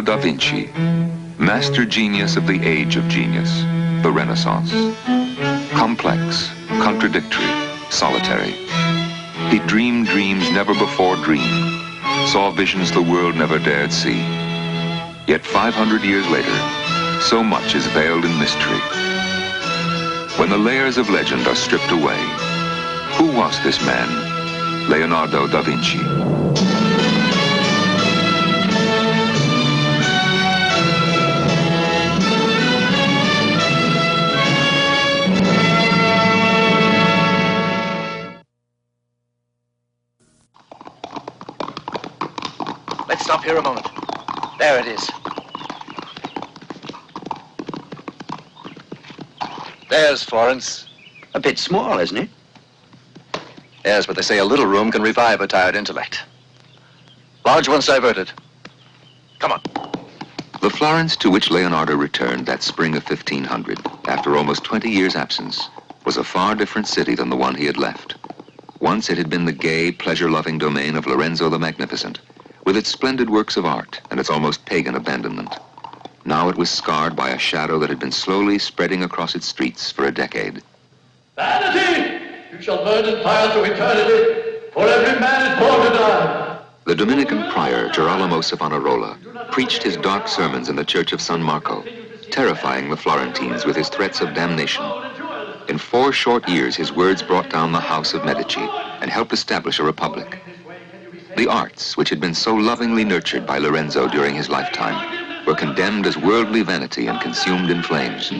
da Vinci, master genius of the age of genius, the Renaissance. Complex, contradictory, solitary. He dreamed dreams never before dreamed, saw visions the world never dared see. Yet 500 years later, so much is veiled in mystery. When the layers of legend are stripped away, who was this man, Leonardo da Vinci? Let's stop here a moment. There it is. There's Florence. A bit small, isn't it? Yes, but they say a little room can revive a tired intellect. Large ones diverted. Come on. The Florence to which Leonardo returned that spring of 1500, after almost 20 years' absence, was a far different city than the one he had left. Once it had been the gay, pleasure-loving domain of Lorenzo the Magnificent, with its splendid works of art and its almost pagan abandonment. Now it was scarred by a shadow that had been slowly spreading across its streets for a decade. Vanity! You shall burn in fire to eternity, for every man is born to die. The Dominican prior, Girolamo Savonarola, preached his dark sermons in the church of San Marco, terrifying the Florentines with his threats of damnation. In 4 short years, his words brought down the House of Medici and helped establish a republic. The arts, which had been so lovingly nurtured by Lorenzo during his lifetime, were condemned as worldly vanity and consumed in flames.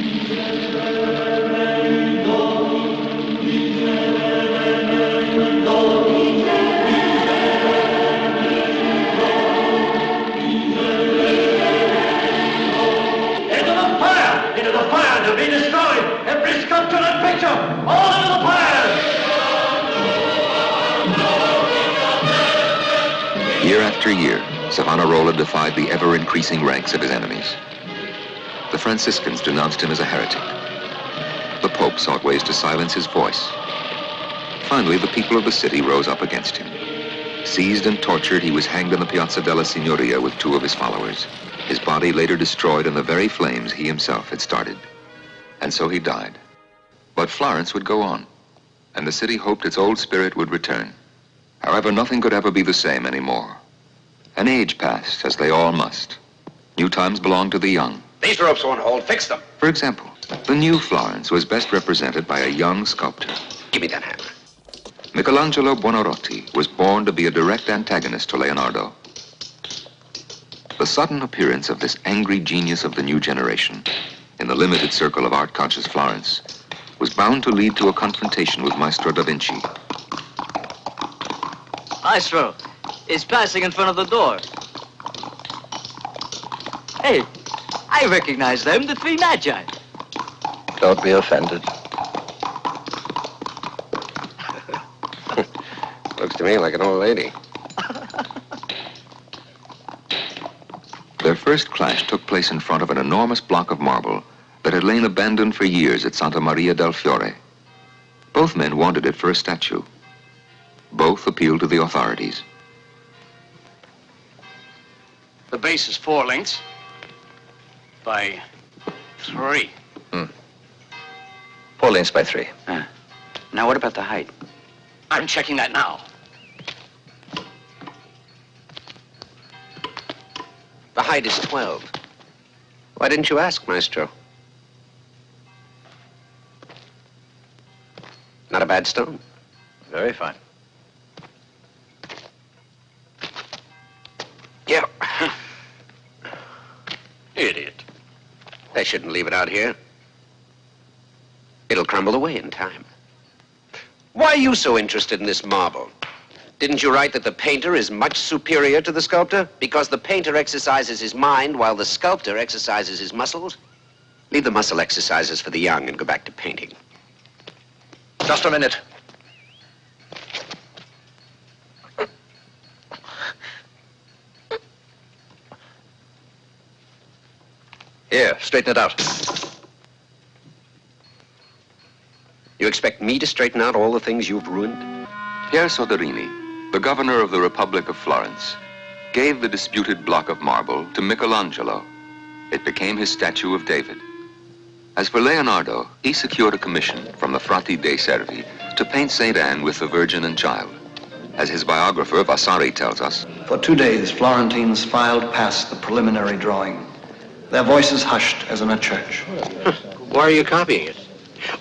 Into the fire to be destroyed! Every sculpture and picture, all into the fire! Year after year, Savonarola defied the ever-increasing ranks of his enemies. The Franciscans denounced him as a heretic. The Pope sought ways to silence his voice. Finally, the people of the city rose up against him. Seized and tortured, he was hanged in the Piazza della Signoria with 2 of his followers. His body later destroyed in the very flames he himself had started. And so he died. But Florence would go on, and the city hoped its old spirit would return. However, nothing could ever be the same anymore. An age passed, as they all must. New times belong to the young. These ropes won't hold. Fix them. For example, the new Florence was best represented by a young sculptor. Give me that hammer. Michelangelo Buonarroti was born to be a direct antagonist to Leonardo. The sudden appearance of this angry genius of the new generation in the limited circle of art-conscious Florence was bound to lead to a confrontation with Maestro da Vinci. Maestro is passing in front of the door. Hey, I recognize them, the 3 magi. Don't be offended. Looks to me like an old lady. Their first clash took place in front of an enormous block of marble that had lain abandoned for years at Santa Maria del Fiore. Both men wanted it for a statue. Both appealed to the authorities. The base is 4 lengths by 3. 4 lengths by 3. Now, what about the height? I'm checking that now. The height is 12. Why didn't you ask, Maestro? Not a bad stone. Very fine. Yeah. Idiot. They shouldn't leave it out here. It'll crumble away in time. Why are you so interested in this marble? Didn't you write that the painter is much superior to the sculptor? Because the painter exercises his mind while the sculptor exercises his muscles? Leave the muscle exercises for the young and go back to painting. Just a minute. Here, straighten it out. You expect me to straighten out all the things you've ruined? Pier Soderini, the governor of the Republic of Florence, gave the disputed block of marble to Michelangelo. It became his statue of David. As for Leonardo, he secured a commission from the Frati dei Servi to paint St. Anne with the Virgin and Child. As his biographer Vasari tells us, for 2 days, Florentines filed past the preliminary drawing, their voices hushed as in a church. Why are you copying it?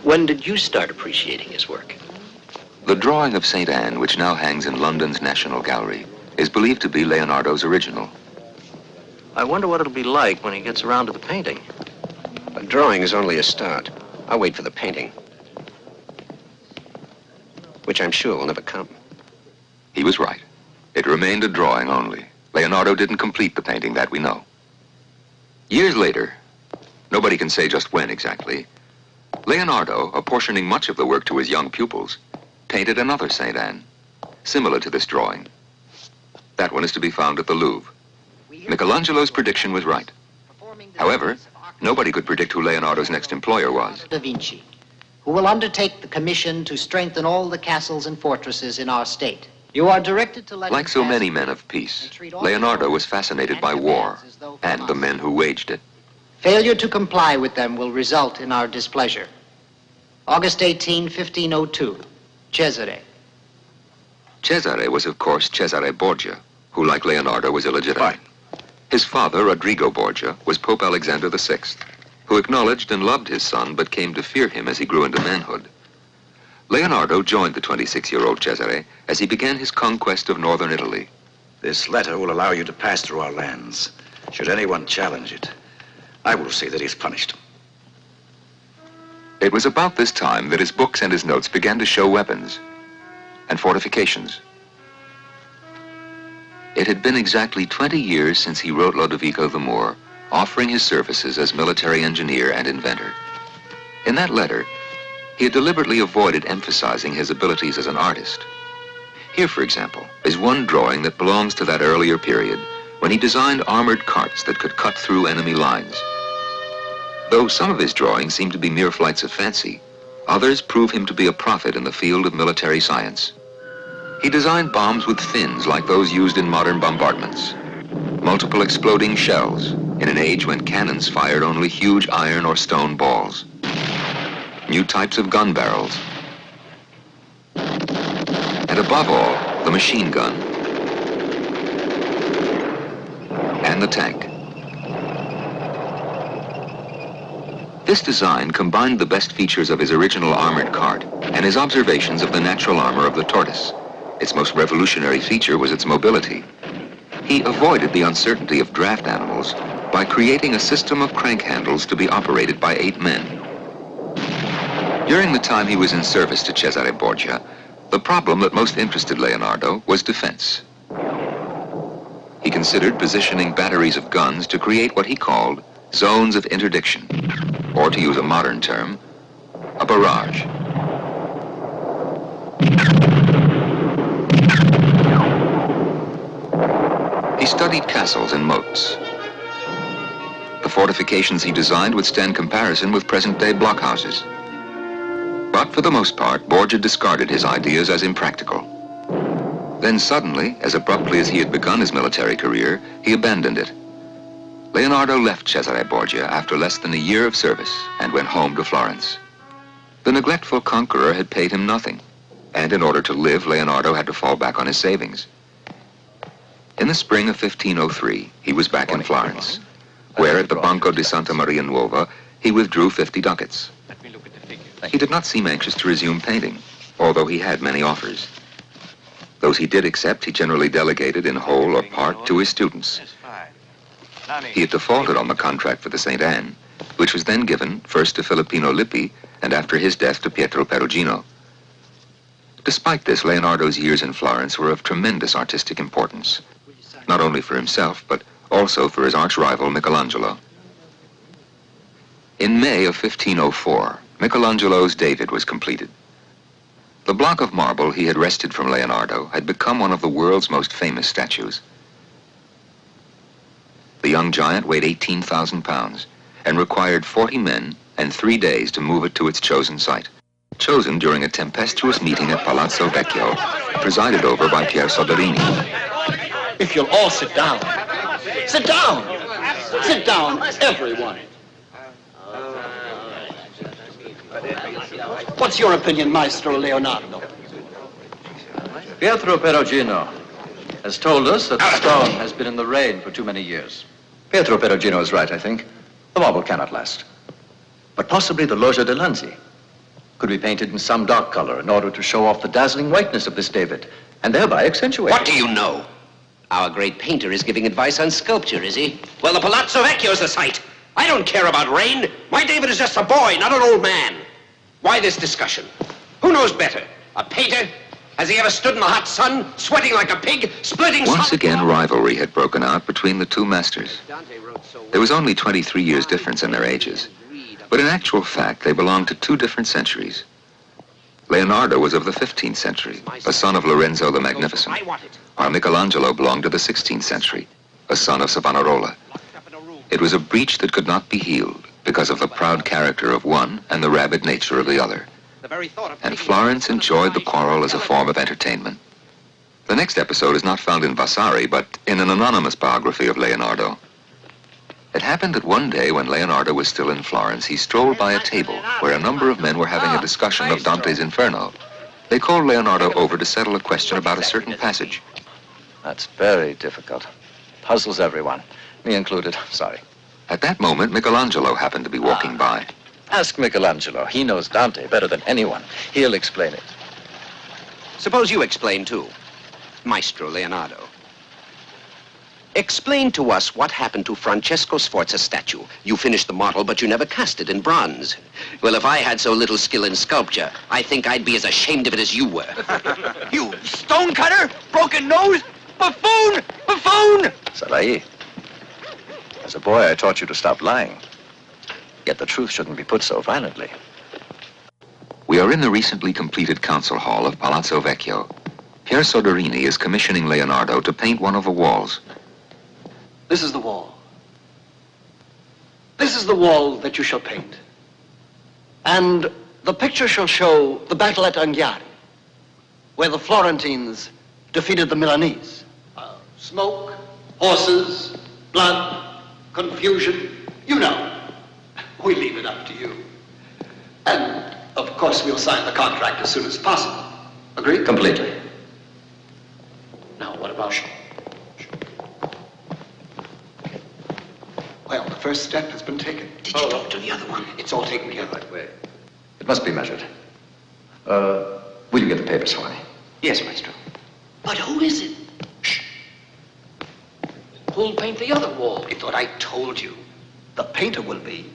When did you start appreciating his work? the drawing of St. Anne, which now hangs in London's National Gallery, is believed to be Leonardo's original. I wonder what it'll be like when he gets around to the painting. The drawing is only a start. I'll wait for the painting, which I'm sure will never come. He was right. It remained a drawing only. Leonardo didn't complete the painting, that we know. Years later, nobody can say just when exactly, Leonardo, apportioning much of the work to his young pupils, painted another St. Anne, similar to this drawing. That one is to be found at the Louvre. Michelangelo's prediction was right. However, nobody could predict who Leonardo's next employer was. Da Vinci, who will undertake the commission to strengthen all the castles and fortresses in our state. You are directed to let Like so many men of peace, Leonardo was fascinated by war and the men who waged it. Failure to comply with them will result in our displeasure. August 18, 1502, Cesare. Cesare was, of course, Cesare Borgia, who, like Leonardo, was illegitimate. His father, Rodrigo Borgia, was Pope Alexander VI, who acknowledged and loved his son, but came to fear him as he grew into manhood. Leonardo joined the 26-year-old Cesare as he began his conquest of northern Italy. This letter will allow you to pass through our lands. Should anyone challenge it, I will see that he's punished. It was about this time that his books and his notes began to show weapons and fortifications. It had been exactly 20 years since he wrote Lodovico the Moor, offering his services as military engineer and inventor. In that letter, he had deliberately avoided emphasizing his abilities as an artist. Here, for example, is one drawing that belongs to that earlier period when he designed armored carts that could cut through enemy lines. Though some of his drawings seem to be mere flights of fancy, others prove him to be a prophet in the field of military science. He designed bombs with fins like those used in modern bombardments, multiple exploding shells in an age when cannons fired only huge iron or stone balls, new types of gun barrels, and above all, the machine gun and the tank. This design combined the best features of his original armored cart and his observations of the natural armor of the tortoise. Its most revolutionary feature was its mobility. He avoided the uncertainty of draft animals by creating a system of crank handles to be operated by 8 men. During the time he was in service to Cesare Borgia, the problem that most interested Leonardo was defense. He considered positioning batteries of guns to create what he called zones of interdiction, or to use a modern term, a barrage. He studied castles and moats. The fortifications he designed would stand comparison with present-day blockhouses. But for the most part, Borgia discarded his ideas as impractical. Then suddenly, as abruptly as he had begun his military career, he abandoned it. Leonardo left Cesare Borgia after less than a year of service and went home to Florence. The neglectful conqueror had paid him nothing, and in order to live, Leonardo had to fall back on his savings. In the spring of 1503, he was back in Florence, where at the Banco di Santa Maria Nuova, he withdrew 50 ducats. He did not seem anxious to resume painting, although he had many offers. Those he did accept, he generally delegated in whole or part to his students. He had defaulted on the contract for the St. Anne, which was then given first to Filippino Lippi and after his death to Pietro Perugino. Despite this, Leonardo's years in Florence were of tremendous artistic importance, not only for himself, but also for his arch-rival Michelangelo. In May of 1504, Michelangelo's David was completed. The block of marble he had wrested from Leonardo had become one of the world's most famous statues. The young giant weighed 18,000 pounds and required 40 men and 3 days to move it to its chosen site, chosen during a tempestuous meeting at Palazzo Vecchio, presided over by Pier Soderini. If you'll all sit down. Sit down! Sit down, everyone. What's your opinion, Maestro Leonardo? Pietro Perugino has told us that the stone has been in the rain for too many years. Pietro Perugino is right, I think. The marble cannot last. But possibly the Loggia de Lanzi could be painted in some dark color in order to show off the dazzling whiteness of this David, and thereby accentuate What do you know? Our great painter is giving advice on sculpture, is he? Well, the Palazzo Vecchio's the site. I don't care about rain. My David is just a boy, not an old man. Why this discussion? Who knows better? A painter? Has he ever stood in the hot sun, sweating like a pig, splitting... Once again, rivalry had broken out between the two masters. There was only 23 years difference in their ages, but in actual fact, they belonged to two different centuries. Leonardo was of the 15th century, a son of Lorenzo the Magnificent, while Michelangelo belonged to the 16th century, a son of Savonarola. It was a breach that could not be healed because of the proud character of one and the rabid nature of the other. And Florence enjoyed the quarrel as a form of entertainment. The next episode is not found in Vasari, but in an anonymous biography of Leonardo. It happened that one day when Leonardo was still in Florence, he strolled by a table where a number of men were having a discussion of Dante's Inferno. They called Leonardo over to settle a question about a certain passage. That's very difficult. Puzzles everyone, me included. Sorry. At that moment, Michelangelo happened to be walking by. Ask Michelangelo. He knows Dante better than anyone. He'll explain it. Suppose you explain, too. Maestro Leonardo. Explain to us what happened to Francesco Sforza's statue. You finished the model, but you never cast it in bronze. Well, if I had so little skill in sculpture, I think I'd be as ashamed of it as you were. You stonecutter, broken nose, buffoon, buffoon! Salai, as a boy, I taught you to stop lying. Yet the truth shouldn't be put so violently. We are in the recently completed council hall of Palazzo Vecchio. Pier Soderini is commissioning Leonardo to paint one of the walls. This is the wall. This is the wall that you shall paint. And the picture shall show the battle at Anghiari, where the Florentines defeated the Milanese. Smoke, horses, blood, confusion, you know. We leave it up to you. And, of course, we'll sign the contract as soon as possible. Agree? Completely. Now, what about you? Well, the first step has been taken. Did you talk to the other one? It's all taken care of. It must be measured. Will you get the papers for me? Yes, Maestro. But who is it? Shh. Who'll paint the other wall? I thought I told you. The painter will be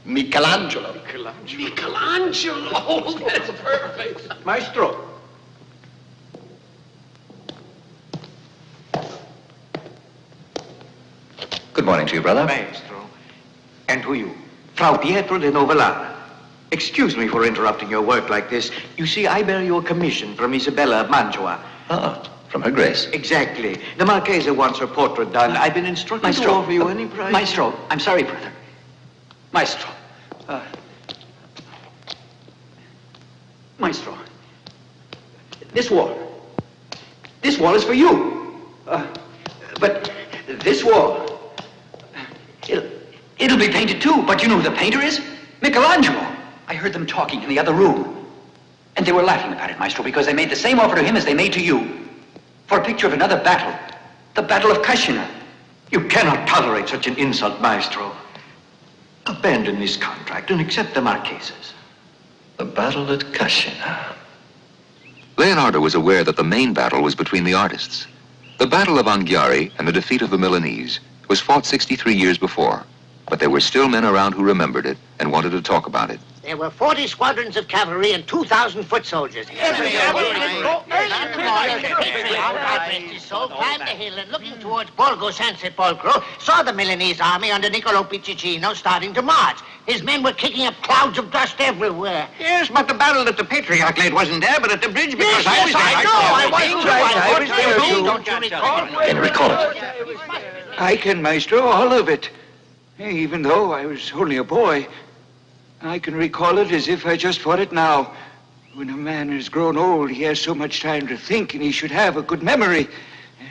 Michelangelo. Michelangelo? Oh, that's perfect. Maestro. Good morning to you, brother. Maestro. And to you, Frau Pietro de Novellana. Excuse me for interrupting your work like this. You see, I bear you a commission from Isabella of Mantua. Ah, from her grace. Exactly. The Marchesa wants her portrait done. I've been instructed Maestro, to offer you any price. Maestro, I'm sorry, brother. Maestro. Maestro. This wall is for you. But this wall, it'll be painted too. But you know who the painter is? Michelangelo. I heard them talking in the other room. And they were laughing about it, Maestro, because they made the same offer to him as they made to you. For a picture of another battle. The Battle of Cascina. You cannot tolerate such an insult, Maestro. Abandon this contract and accept the Marchesa's. The battle at Cascina. Leonardo was aware that the main battle was between the artists. The Battle of Anghiari and the defeat of the Milanese was fought 63 years before, but there were still men around who remembered it and wanted to talk about it. There were 40 squadrons of cavalry and 2,000 foot soldiers. Every so climbed the hill and looking towards Borgo San Sepolcro, saw the Milanese army under Niccolo Piccinino starting to march. His men were kicking up clouds of dust everywhere. Yes, but the battle at the Patriarch late wasn't there, but at the bridge, because I was there. I was there too. Don't you recall? Can you recall it? I can, Maestro, all of it. Even though I was only a boy, I can recall it as if I just fought it now. When a man has grown old, he has so much time to think, and he should have a good memory.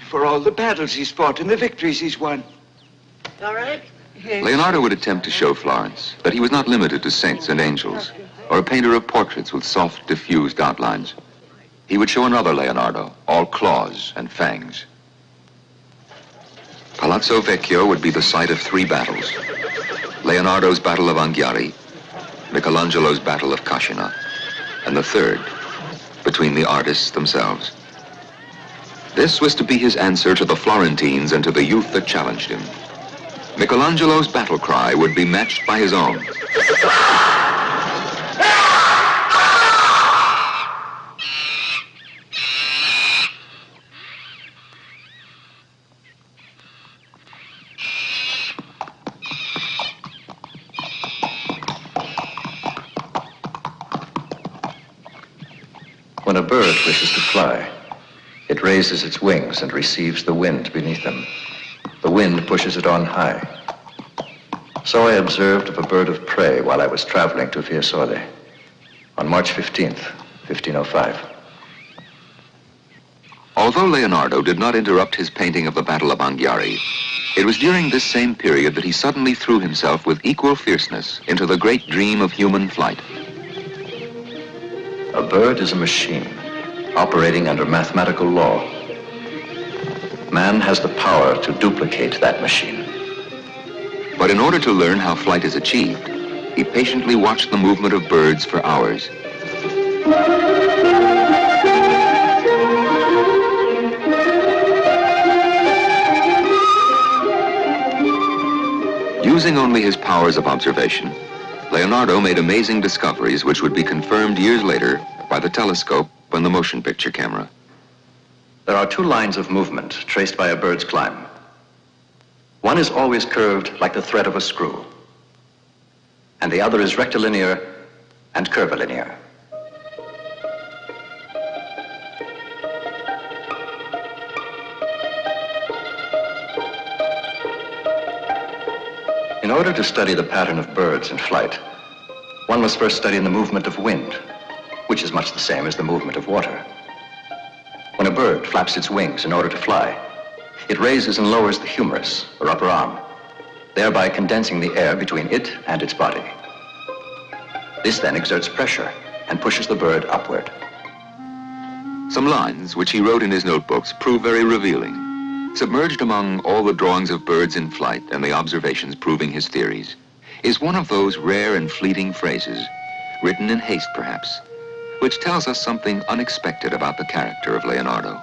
For all the battles he's fought and the victories he's won. All right? Leonardo would attempt to show Florence that he was not limited to saints and angels, or a painter of portraits with soft, diffused outlines. He would show another Leonardo, all claws and fangs. Palazzo Vecchio would be the site of 3 battles: Leonardo's Battle of Anghiari, Michelangelo's Battle of Cascina, and the third, between the artists themselves. This was to be his answer to the Florentines and to the youth that challenged him. Michelangelo's battle cry would be matched by his own. When a bird wishes to fly, it raises its wings and receives the wind beneath them. The wind pushes it on high. So I observed of a bird of prey while I was traveling to Fiesole on March 15th, 1505. Although Leonardo did not interrupt his painting of the Battle of Anghiari, it was during this same period that he suddenly threw himself with equal fierceness into the great dream of human flight. A bird is a machine operating under mathematical law. Man has the power to duplicate that machine. But in order to learn how flight is achieved, he patiently watched the movement of birds for hours. Using only his powers of observation, Leonardo made amazing discoveries which would be confirmed years later by the telescope and the motion picture camera. There are 2 lines of movement traced by a bird's climb. One is always curved like the thread of a screw, and the other is rectilinear and curvilinear. In order to study the pattern of birds in flight, one must first study the movement of wind, which is much the same as the movement of water. When a bird flaps its wings in order to fly, it raises and lowers the humerus, or upper arm, thereby condensing the air between it and its body. This then exerts pressure and pushes the bird upward. Some lines which he wrote in his notebooks prove very revealing. Submerged among all the drawings of birds in flight and the observations proving his theories is one of those rare and fleeting phrases, written in haste perhaps, which tells us something unexpected about the character of Leonardo.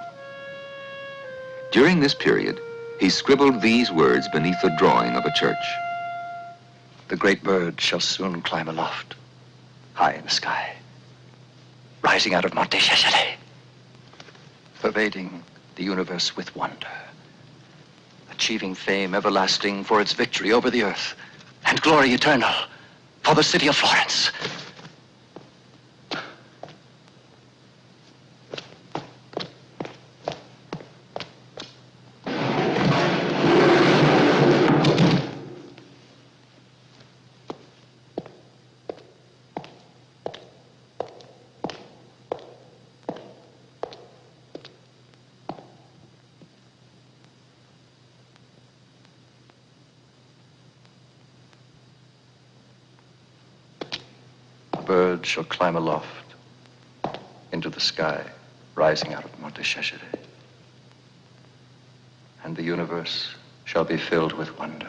During this period, he scribbled these words beneath the drawing of a church. The great bird shall soon climb aloft, high in the sky, rising out of Monte Cesare, pervading the universe with wonder, achieving fame everlasting for its victory over the earth, and glory eternal for the city of Florence. Bird shall climb aloft into the sky, rising out of Monte Cesare, and the universe shall be filled with wonder.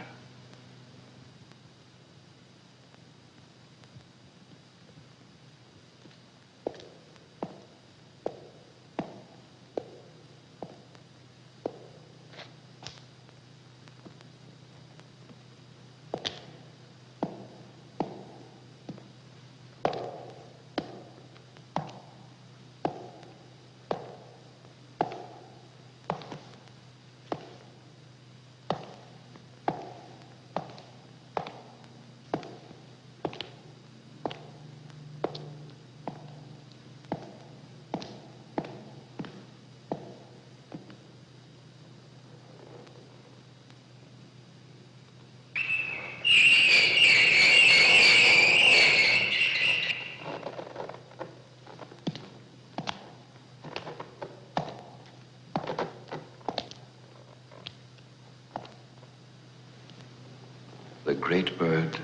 The great bird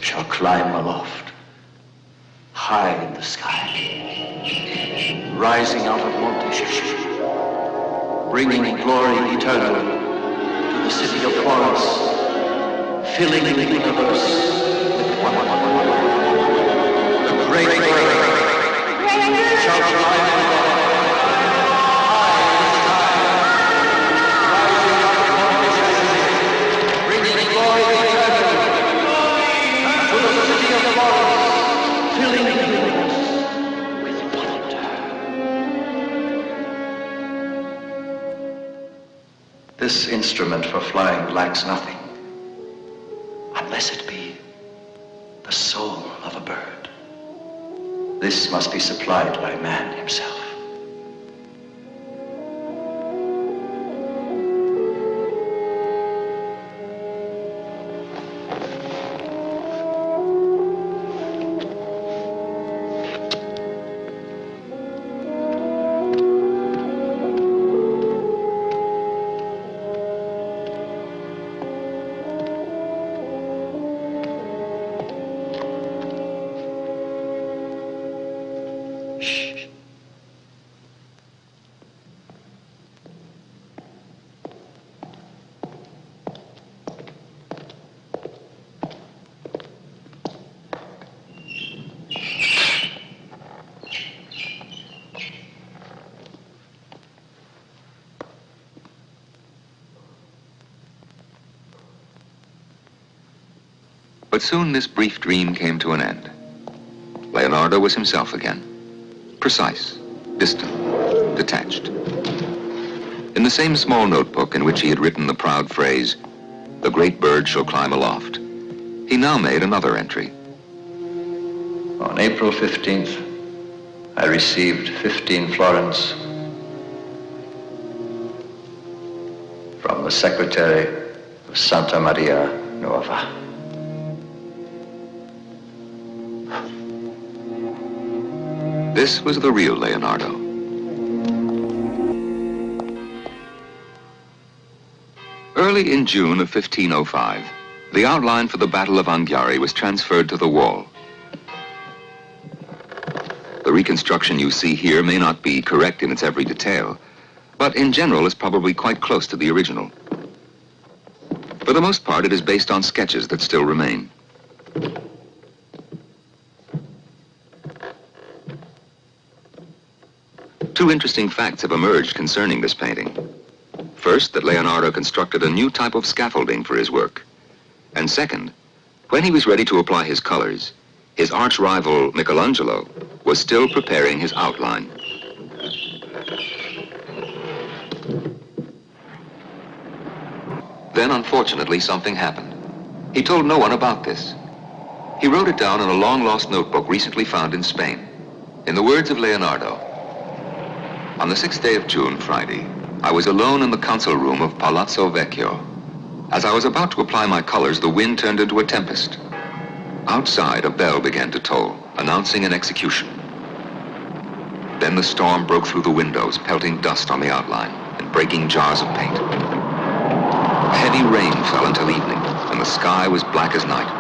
shall climb aloft, high in the sky, rising out of Monte Shasha, bringing glory eternal to the city of Florence, filling the universe with one. The great bird shall climb aloft, this instrument for flying lacks nothing, unless it be the soul of a bird. This must be supplied by man himself. But soon this brief dream came to an end. Leonardo was himself again, precise, distant, detached. In the same small notebook in which he had written the proud phrase, "The great bird shall climb aloft," he now made another entry. On April 15th, I received 15 florins from the secretary of Santa Maria Nuova. This was the real Leonardo. Early in June of 1505, the outline for the Battle of Anghiari was transferred to the wall. The reconstruction you see here may not be correct in its every detail, but in general is probably quite close to the original. For the most part, it is based on sketches that still remain. Two interesting facts have emerged concerning this painting. First, that Leonardo constructed a new type of scaffolding for his work. And second, when he was ready to apply his colors, his arch-rival Michelangelo was still preparing his outline. Then, unfortunately, something happened. He told no one about this. He wrote it down in a long-lost notebook recently found in Spain. In the words of Leonardo, "On the 6th day of June, Friday, I was alone in the council room of Palazzo Vecchio. As I was about to apply my colors, the wind turned into a tempest. Outside, a bell began to toll, announcing an execution. Then the storm broke through the windows, pelting dust on the outline and breaking jars of paint. Heavy rain fell until evening, and the sky was black as night."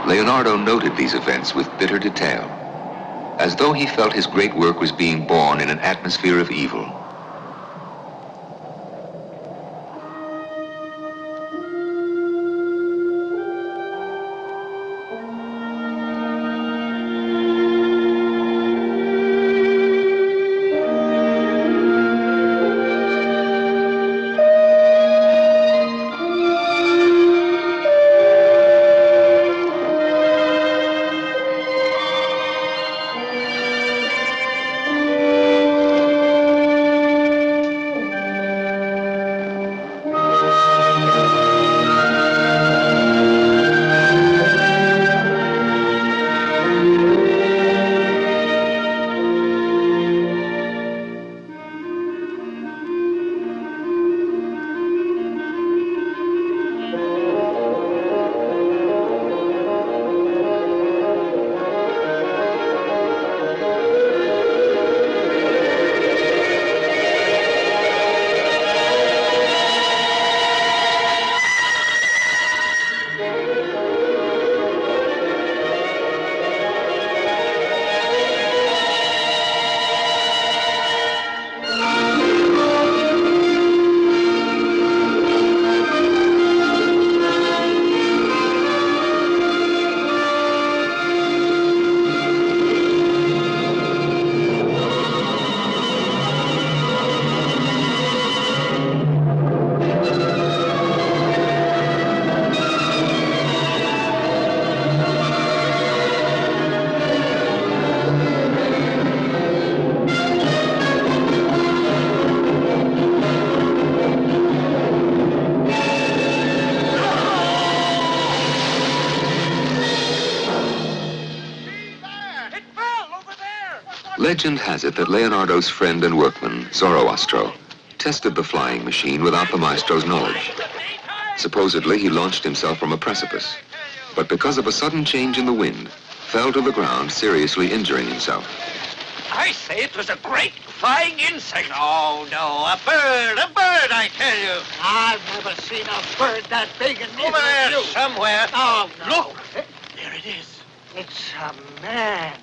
Leonardo noted these events with bitter detail, as though he felt his great work was being born in an atmosphere of evil. Legend has it that Leonardo's friend and workman, Zoroastro, tested the flying machine without the maestro's knowledge. Supposedly, he launched himself from a precipice, but because of a sudden change in the wind, fell to the ground, seriously injuring himself. I say it was a great flying insect. Oh, no, a bird, I tell you. I've never seen a bird that big and Over there somewhere. Oh, no. Look, there it is. It's a man.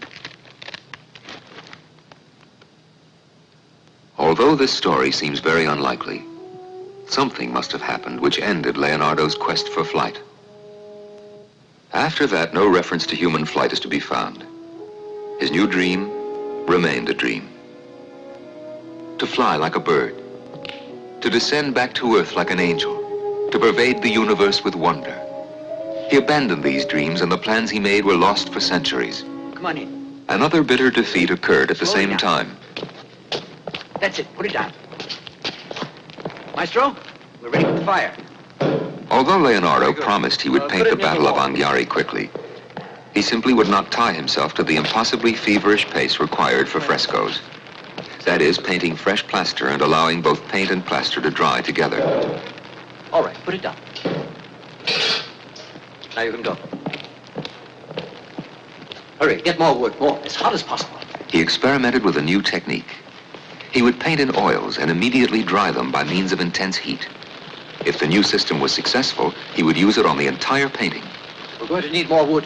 Although this story seems very unlikely, something must have happened which ended Leonardo's quest for flight. After that, no reference to human flight is to be found. His new dream remained a dream. To fly like a bird, to descend back to earth like an angel, to pervade the universe with wonder. He abandoned these dreams, and the plans he made were lost for centuries. Come on in. Another bitter defeat occurred at the same time. That's it. Put it down. Maestro, we're ready with the fire. Although Leonardo promised he would paint the Battle of Anghiari quickly, he simply would not tie himself to the impossibly feverish pace required for frescoes. That is, painting fresh plaster and allowing both paint and plaster to dry together. All right, put it down. Now you can go. Hurry, get more wood, more, as hot as possible. He experimented with a new technique. He would paint in oils and immediately dry them by means of intense heat. If the new system was successful, he would use it on the entire painting. We're going to need more wood.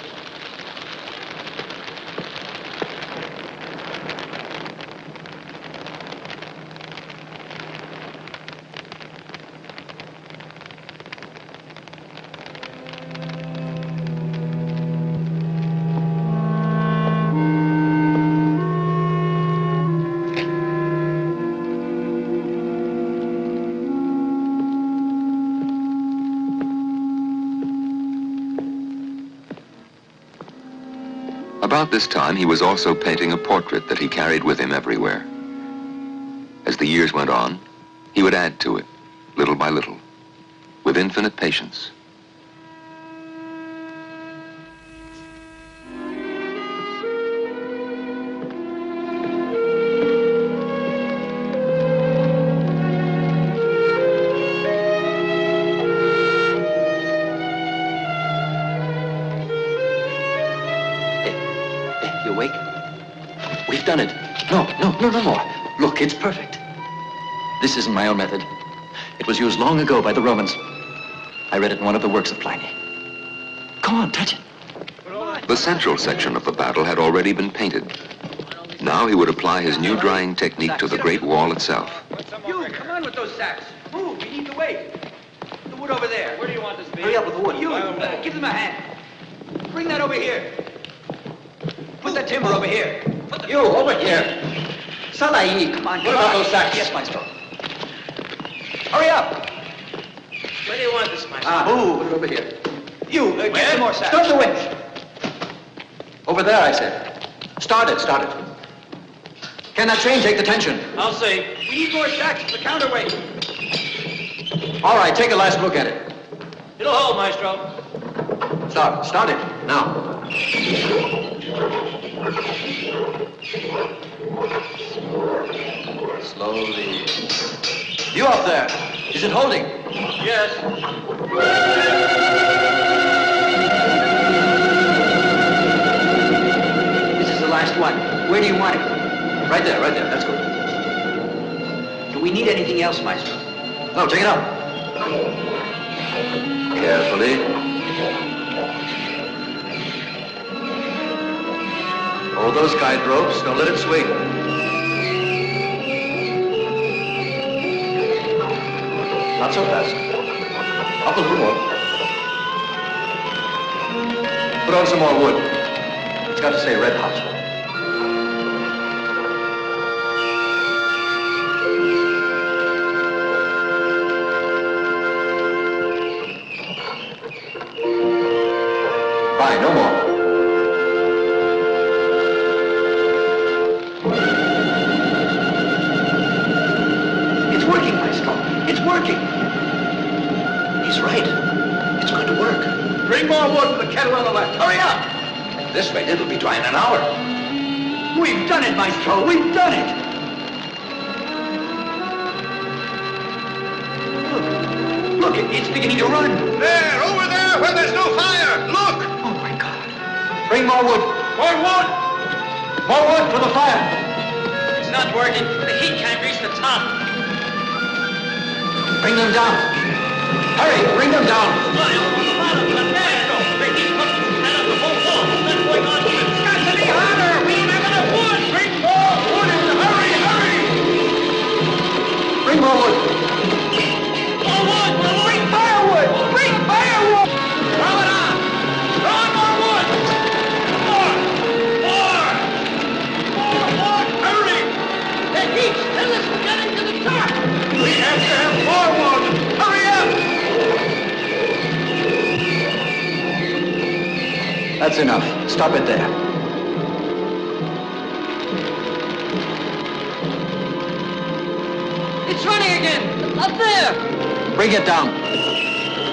About this time, he was also painting a portrait that he carried with him everywhere. As the years went on, he would add to it, little by little, with infinite patience. We've done it. No more. Look, it's perfect. This isn't my own method. It was used long ago by the Romans. I read it in one of the works of Pliny. Come on, touch it. The central section of the battle had already been painted. Now he would apply his new drying technique to the Great Wall itself. You, come on with those sacks. Move, we need to wait. The wood over there. Where do you want this, Hurry up with the wood. You, give them a hand. Bring that over here. Put that timber over here. You, over here. Salai, come on. What about those sacks? Yes, Maestro. Hurry up. Where do you want this, Maestro? Put it over here. You, get some more sacks. Start the winch. Over there, I said. Start it. Can that train take the tension? I'll see. We need more sacks for the counterweight. All right, take a last look at it. It'll hold, Maestro. Start it, now. Slowly. You up there, is it holding? Yes. This is the last one. Where do you want it? Right there, that's good. Do we need anything else, Maestro? No, take it up. Carefully. Hold those guide ropes, don't let it swing. Not so fast. Up a little more. Put on some more wood. It's got to stay red hot. Fine, no more. It's working, Maestro. It's working. He's right. It's going to work. Bring more wood for the kettle on the left. Hurry up. This rate, it'll be dry in an hour. We've done it, Maestro. We've done it. Look, it's beginning to run. There, over there, where there's no fire. Look! Oh, my God. Bring more wood. More wood! More wood for the fire. It's not working. The heat can't reach the top. Bring them down. Hurry, bring them down. Bring more wood. Bring firewood! Bring firewood! Throw it on! Throw on more wood! More! Hurry! The heat still isn't getting to the top! We have to have more wood! Hurry up! That's enough. Stop it there. It's running again! Up there! Bring it down.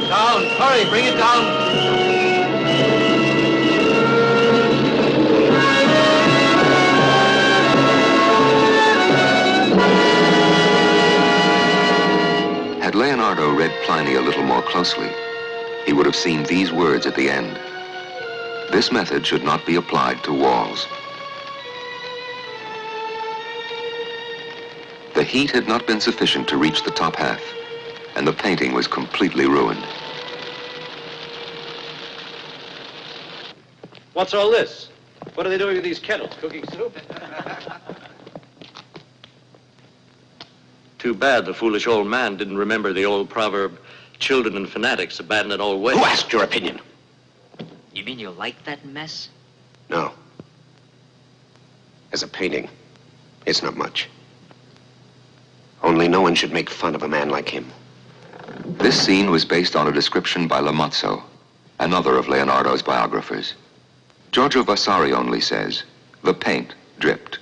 Down. Hurry, bring it down. Had Leonardo read Pliny a little more closely, he would have seen these words at the end. This method should not be applied to walls. The heat had not been sufficient to reach the top half, and the painting was completely ruined. What's all this? What are they doing with these kettles? Cooking soup? Too bad the foolish old man didn't remember the old proverb, children and fanatics abandon all ways. Who asked your opinion? You mean you like that mess? No. As a painting, it's not much. Only no one should make fun of a man like him. This scene was based on a description by Lamazzo, another of Leonardo's biographers. Giorgio Vasari only says, the paint dripped.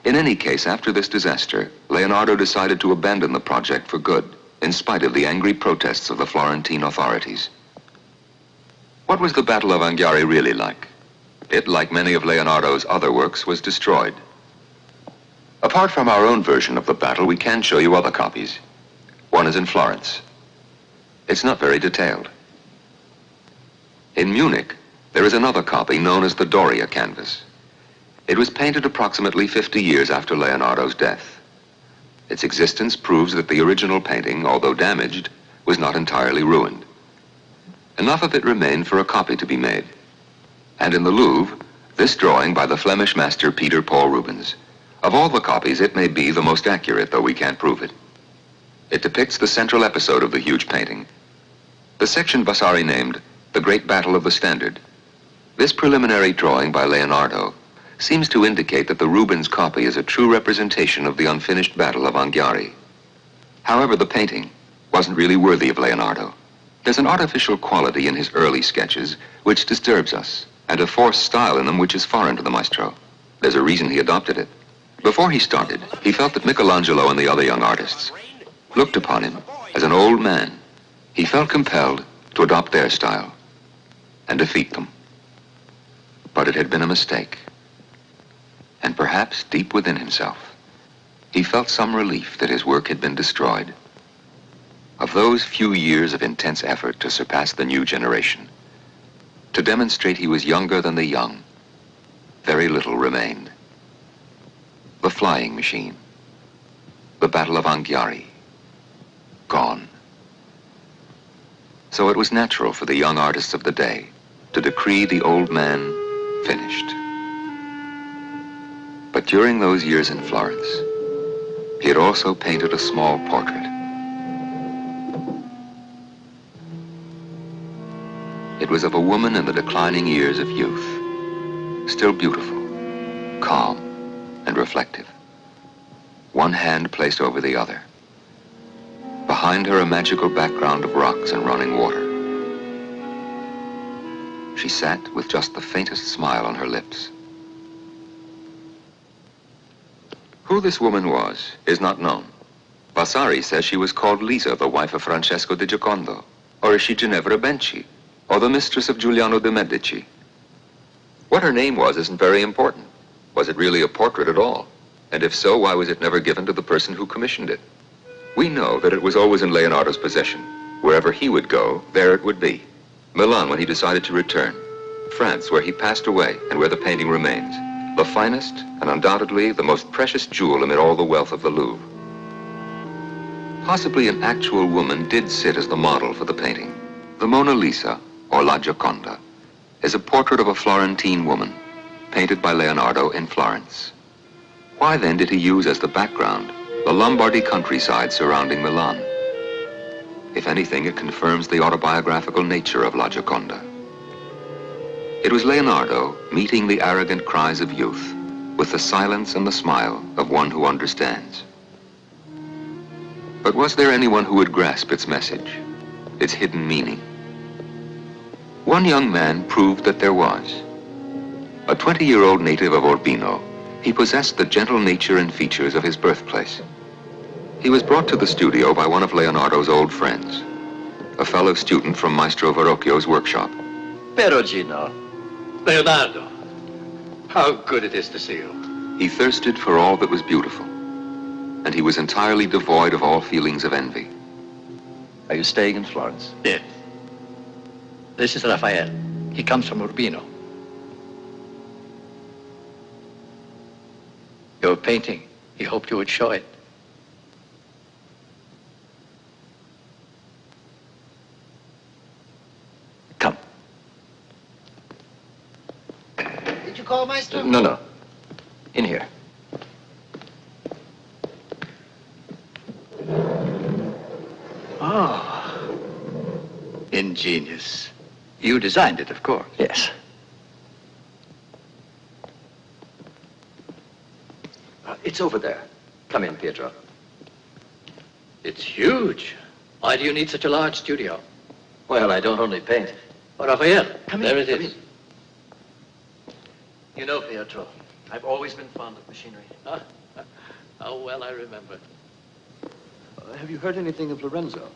In any case, after this disaster, Leonardo decided to abandon the project for good, in spite of the angry protests of the Florentine authorities. What was the Battle of Anghiari really like? It, like many of Leonardo's other works, was destroyed. Apart from our own version of the battle, we can show you other copies. One is in Florence. It's not very detailed. In Munich, there is another copy known as the Doria canvas. It was painted approximately 50 years after Leonardo's death. Its existence proves that the original painting, although damaged, was not entirely ruined. Enough of it remained for a copy to be made. And in the Louvre, this drawing by the Flemish master Peter Paul Rubens. Of all the copies, it may be the most accurate, though we can't prove it. It depicts the central episode of the huge painting. The section Vasari named The Great Battle of the Standard. This preliminary drawing by Leonardo seems to indicate that the Rubens copy is a true representation of the unfinished Battle of Anghiari. However, the painting wasn't really worthy of Leonardo. There's an artificial quality in his early sketches which disturbs us, and a forced style in them which is foreign to the maestro. There's a reason he adopted it. Before he started, he felt that Michelangelo and the other young artists looked upon him as an old man. He felt compelled to adopt their style and defeat them. But it had been a mistake. And perhaps deep within himself, he felt some relief that his work had been destroyed. Of those few years of intense effort to surpass the new generation, to demonstrate he was younger than the young, very little remained. The flying machine, the Battle of Anghiari, gone. So it was natural for the young artists of the day to decree the old man finished. But during those years in Florence, he had also painted a small portrait. It was of a woman in the declining years of youth, still beautiful, calm, and reflective. One hand placed over the other. Behind her, a magical background of rocks and running water. She sat with just the faintest smile on her lips. Who this woman was is not known. Vasari says she was called Lisa, the wife of Francesco di Giocondo. Or is she Ginevra Benci, or the mistress of Giuliano de' Medici? What her name was isn't very important. Was it really a portrait at all? And if so, why was it never given to the person who commissioned it? We know that it was always in Leonardo's possession. Wherever he would go, there it would be. Milan when he decided to return. France where he passed away and where the painting remains. The finest and undoubtedly the most precious jewel amid all the wealth of the Louvre. Possibly an actual woman did sit as the model for the painting. The Mona Lisa, or La Gioconda, is a portrait of a Florentine woman, painted by Leonardo in Florence. Why then did he use as the background the Lombardy countryside surrounding Milan? If anything, it confirms the autobiographical nature of La Gioconda. It was Leonardo meeting the arrogant cries of youth with the silence and the smile of one who understands. But was there anyone who would grasp its message, its hidden meaning? One young man proved that there was. A 20-year-old native of Urbino, he possessed the gentle nature and features of his birthplace. He was brought to the studio by one of Leonardo's old friends, a fellow student from Maestro Verrocchio's workshop. Perugino. Leonardo, how good it is to see you. He thirsted for all that was beautiful, and he was entirely devoid of all feelings of envy. Are you staying in Florence? Yes. This is Raphael. He comes from Urbino. Your painting. He hoped you would show it. Come. Did you call, Maestro? No. In here. Oh. Ingenious. You designed it, of course. Yes. It's over there. Come in, Pietro. It's huge. Why do you need such a large studio? Well, I don't only paint. Oh, Raphael, Come there in, it come is. You know, Pietro, I've always been fond of machinery. How well I remember. Have you heard anything of Lorenzo?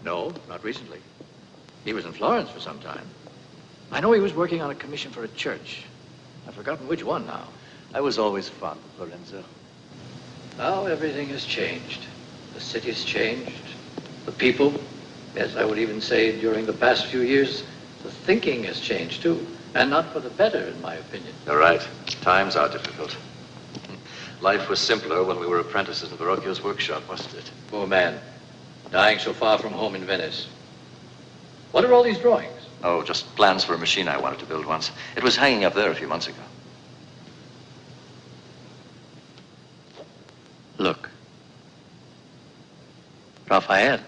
No, not recently. He was in Florence for some time. I know he was working on a commission for a church. I've forgotten which one now. I was always fond of Lorenzo. Now everything has changed. The city's changed. The people. Yes, I would even say during the past few years, the thinking has changed too. And not for the better, in my opinion. You're right. Times are difficult. Life was simpler when we were apprentices in Verrocchio's workshop, wasn't it? Poor man. Dying so far from home in Venice. What are all these drawings? Oh, just plans for a machine I wanted to build once. It was hanging up there a few months ago. Look. Raphael.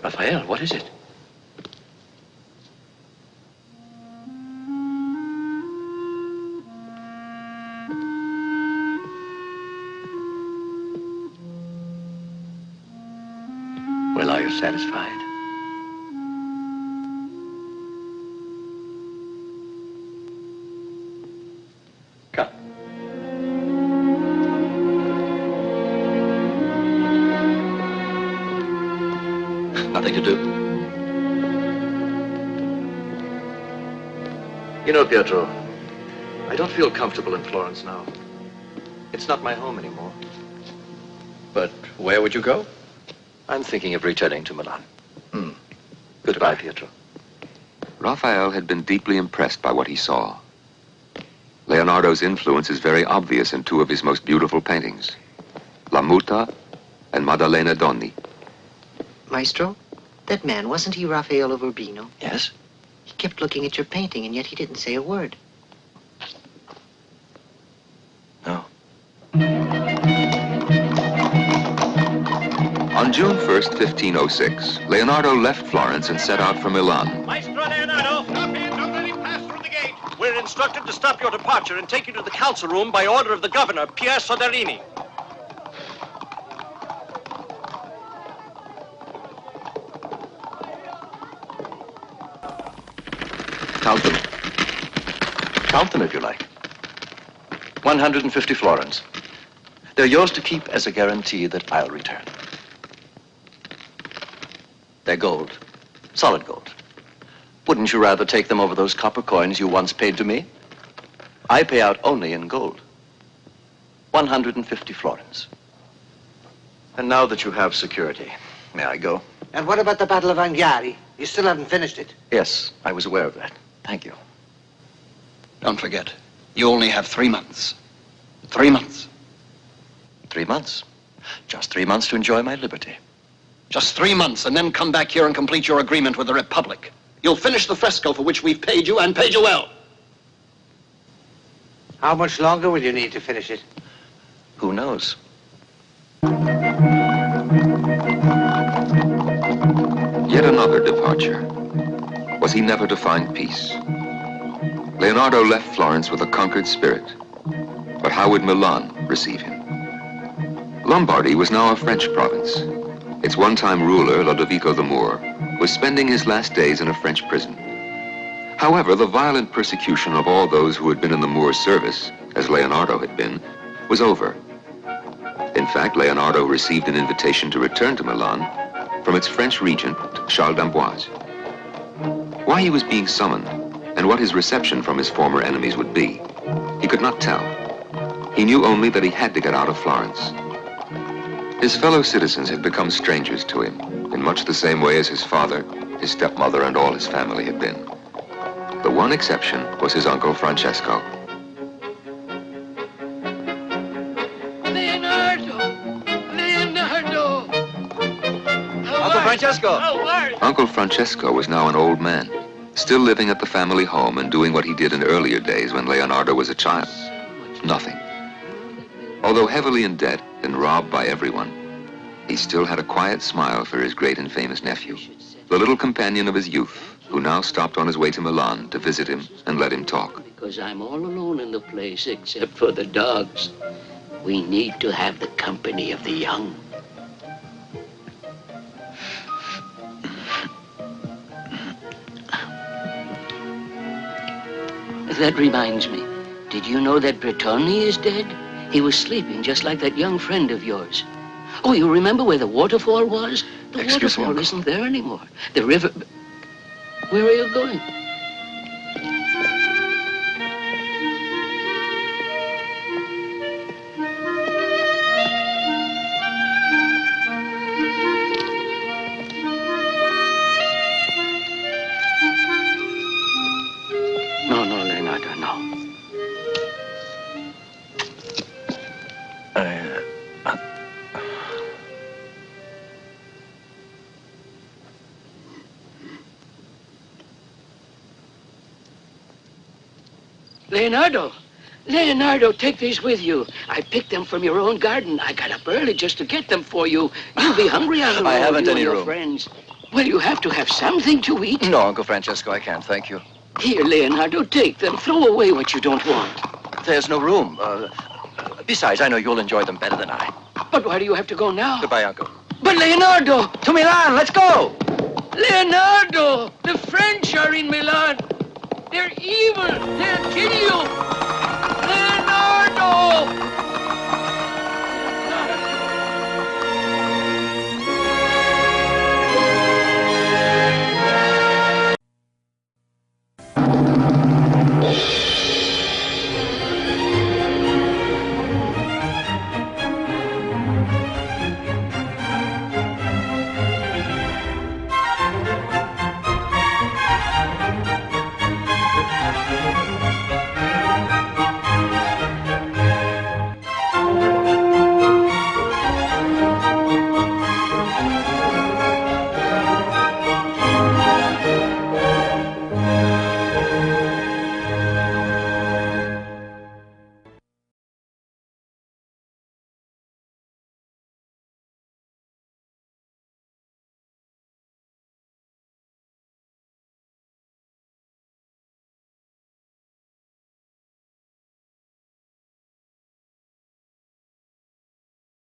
Raphael, what is it? Well, are you satisfied? Come. Nothing to do. You know, Pietro, I don't feel comfortable in Florence now. It's not my home anymore. But where would you go? I'm thinking of returning to Milan. Goodbye, Pietro. Raphael had been deeply impressed by what he saw. Leonardo's influence is very obvious in two of his most beautiful paintings, La Muta and Maddalena Donni. Maestro, that man, wasn't he Raphael of Urbino? Yes? He kept looking at your painting, and yet he didn't say a word. No. On June 1st, 1506, Leonardo left Florence and set out for Milan. Maestro Leonardo! Stop here! Don't let him pass through the gate! We're instructed to stop your departure and take you to the council room by order of the governor, Pier Soderini. Count them. Count them if you like. 150 florins. They're yours to keep as a guarantee that I'll return. They're gold. Solid gold. Wouldn't you rather take them over those copper coins you once paid to me? I pay out only in gold. 150 florins. And now that you have security, may I go? And what about the Battle of Anghiari? You still haven't finished it. Yes, I was aware of that. Thank you. Don't forget, you only have 3 months. 3 months. 3 months. Just 3 months to enjoy my liberty. Just 3 months, and then come back here and complete your agreement with the Republic. You'll finish the fresco for which we've paid you, and paid you well. How much longer will you need to finish it? Who knows? Yet another departure. Was he never to find peace? Leonardo left Florence with a conquered spirit. But how would Milan receive him? Lombardy was now a French province. Its one-time ruler, Lodovico the Moor, was spending his last days in a French prison. However, the violent persecution of all those who had been in the Moor's service, as Leonardo had been, was over. In fact, Leonardo received an invitation to return to Milan from its French regent, Charles d'Amboise. Why he was being summoned, and what his reception from his former enemies would be, he could not tell. He knew only that he had to get out of Florence. His fellow citizens had become strangers to him, in much the same way as his father, his stepmother, and all his family had been. The one exception was his uncle Francesco. Leonardo! Uncle Francesco! Uncle Francesco was now an old man, still living at the family home and doing what he did in earlier days when Leonardo was a child. Nothing. Although heavily in debt and robbed by everyone, he still had a quiet smile for his great and famous nephew, the little companion of his youth, who now stopped on his way to Milan to visit him and let him talk. Because I'm all alone in the place except for the dogs. We need to have the company of the young. That reminds me. Did you know that Brittoni is dead? He was sleeping just like that young friend of yours. Oh, you remember where the waterfall was? The waterfall isn't there anymore. The river... Where are you going? No, Leonardo, no. Leonardo, take these with you. I picked them from your own garden. I got up early just to get them for you. You'll be hungry on the road. I haven't you any and your room. Friends. Well, you have to have something to eat. No, Uncle Francesco, I can't, thank you. Here, Leonardo, take them. Throw away what you don't want. There's no room. Besides, I know you'll enjoy them better than I. But why do you have to go now? Goodbye, Uncle. But Leonardo! To Milan, let's go! Leonardo! The French are in Milan. They're evil. They'll kill you.